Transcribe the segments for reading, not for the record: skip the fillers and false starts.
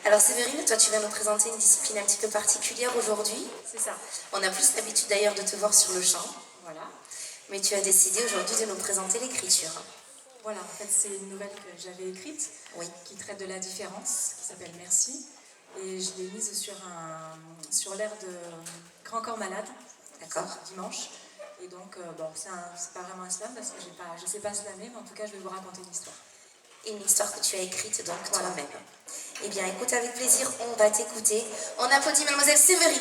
Alors Séverine, toi tu vas nous présenter une discipline un petit peu particulière aujourd'hui. C'est ça. On a plus l'habitude d'ailleurs de te voir sur le champ. Voilà. Mais tu as décidé aujourd'hui de nous présenter l'écriture. Voilà, en fait c'est une nouvelle que j'avais écrite, oui, qui traite de la différence, qui s'appelle Merci. Et je l'ai mise sur l'air de Grand Corps Malade, dimanche. Et donc, c'est pas vraiment un slam parce que je ne sais pas slammer, mais en tout cas je vais vous raconter une histoire. Une histoire que tu as écrite donc toi-même. Eh bien écoute, avec plaisir, on va t'écouter. On applaudit mademoiselle Séverine.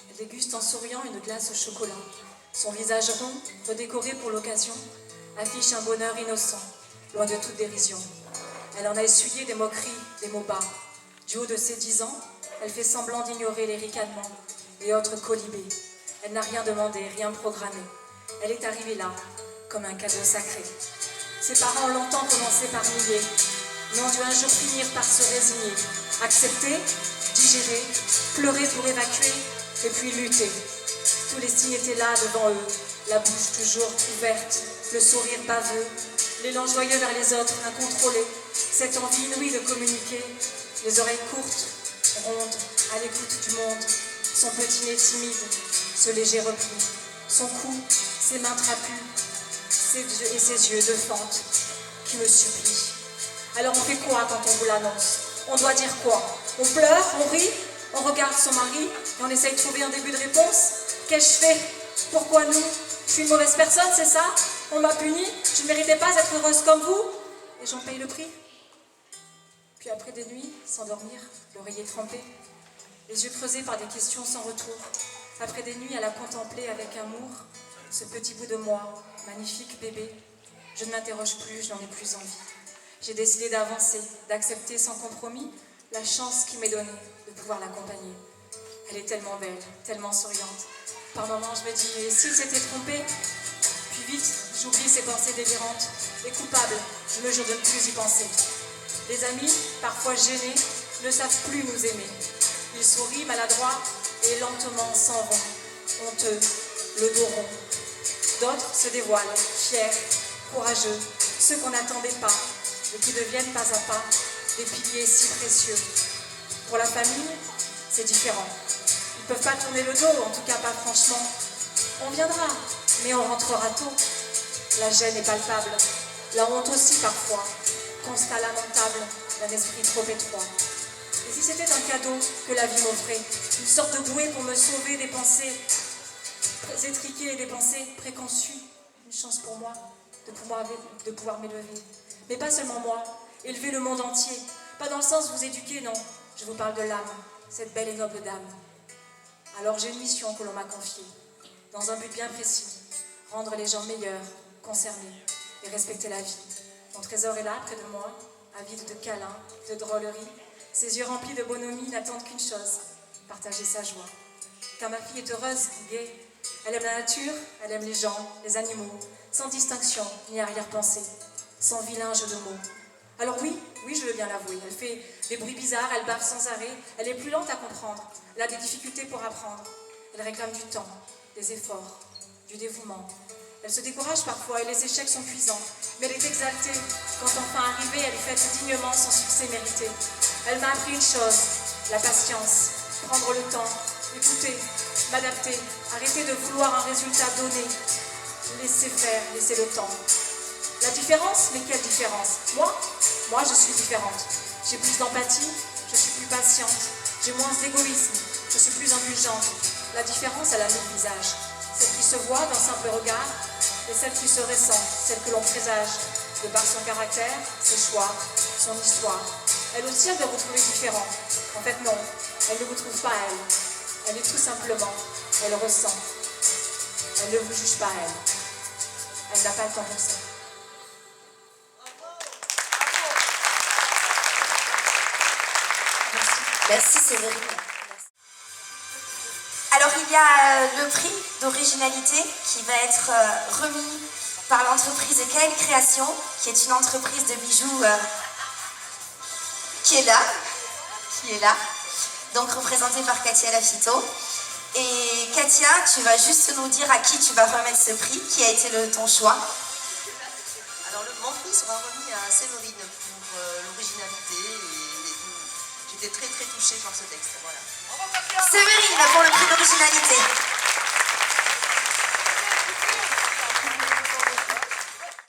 Elle déguste en souriant une glace au chocolat. Son visage rond, redécoré pour l'occasion, affiche un bonheur innocent, loin de toute dérision. Elle en a essuyé des moqueries, des mots bas. Du haut de ses 10 ans, elle fait semblant d'ignorer les ricanements et autres colibés. Elle n'a rien demandé, rien programmé. Elle est arrivée là, comme un cadeau sacré. Ses parents ont longtemps commencé par nier, mais ont dû un jour finir par se résigner. Accepter, digérer, pleurer pour évacuer, et puis lutter. Tous les signes étaient là devant eux, la bouche toujours ouverte, le sourire baveux, l'élan joyeux vers les autres, incontrôlé, cette envie inouïe de communiquer, les oreilles courtes, rondes, à l'écoute du monde, son petit nez timide, ce léger repli, son cou, ses mains trapues, et ses yeux de fente qui me supplient. Alors on fait quoi quand on vous l'annonce? On doit dire quoi? On pleure, on rit, on regarde son mari et on essaye de trouver un début de réponse. Qu'ai-je fait? Pourquoi nous? Je suis une mauvaise personne, c'est ça? On m'a puni? Je ne méritais pas d'être heureuse comme vous? Et j'en paye le prix. Puis après des nuits, s'endormir, l'oreiller trempé, les yeux creusés par des questions sans retour. Après des nuits à la contempler avec amour, ce petit bout de moi, magnifique bébé, je ne m'interroge plus, je n'en ai plus envie. J'ai décidé d'avancer, d'accepter sans compromis la chance qui m'est donnée de pouvoir l'accompagner. Elle est tellement belle, tellement souriante. Par moments, je me dis, et s'il s'était trompé? Puis vite, j'oublie ces pensées délirantes. Et coupable, je me jure de ne plus y penser. Les amis, parfois gênés, ne savent plus nous aimer. Ils sourient maladroits et lentement s'en vont, honteux, le dos rond. D'autres se dévoilent, fiers, courageux, ceux qu'on n'attendait pas, et qui deviennent pas à pas des piliers si précieux. Pour la famille, c'est différent. Ils ne peuvent pas tourner le dos, en tout cas pas franchement. On viendra, mais on rentrera tôt. La gêne est palpable, la honte aussi parfois, constat lamentable d'un esprit trop étroit. Et si c'était un cadeau que la vie m'offrait, une sorte de bouée pour me sauver des pensées étriquées et des pensées préconçues, une chance pour moi de pouvoir m'élever. Mais pas seulement moi, élever le monde entier. Pas dans le sens de vous éduquer, non. Je vous parle de l'âme, cette belle et noble dame. Alors j'ai une mission que l'on m'a confiée, dans un but bien précis, rendre les gens meilleurs, concernés et respecter la vie. Mon trésor est là, près de moi, avide de câlins, de drôleries. Ses yeux remplis de bonhomie n'attendent qu'une chose, partager sa joie. Car ma fille est heureuse, gaie. Elle aime la nature, elle aime les gens, les animaux, sans distinction ni arrière-pensée, sans vilain jeu de mots. Alors oui, je veux bien l'avouer, elle fait des bruits bizarres, elle bave sans arrêt, elle est plus lente à comprendre, elle a des difficultés pour apprendre. Elle réclame du temps, des efforts, du dévouement. Elle se décourage parfois et les échecs sont cuisants, mais elle est exaltée quand enfin arrivée, elle fête dignement son succès mérité. Elle m'a appris une chose, la patience, prendre le temps, écouter, m'adapter, arrêter de vouloir un résultat donné, laisser faire, laisser le temps. La différence, mais quelle différence? Moi, je suis différente. J'ai plus d'empathie, je suis plus patiente, j'ai moins d'égoïsme, je suis plus indulgente. La différence, elle a mille visages. Celle qui se voit d'un simple regard et celle qui se ressent, celle que l'on présage, de par son caractère, ses choix, son histoire. Elle aussi, elle doit vous trouver différent. En fait, non, elle ne vous trouve pas elle. Elle est tout simplement, elle ressent. Elle ne vous juge pas elle. Elle n'a pas le temps pour ça. Merci Séverine. Alors il y a le prix d'originalité qui va être remis par l'entreprise KL Création, qui est une entreprise de bijoux qui est là. donc représentée par Katia Lafito. Et Katia, tu vas juste nous dire à qui tu vas remettre ce prix, qui a été ton choix. Alors le grand prix sera remis à Séverine pour l'originalité et j'étais très touchée par ce texte. Voilà. Séverine pour le prix d'originalité.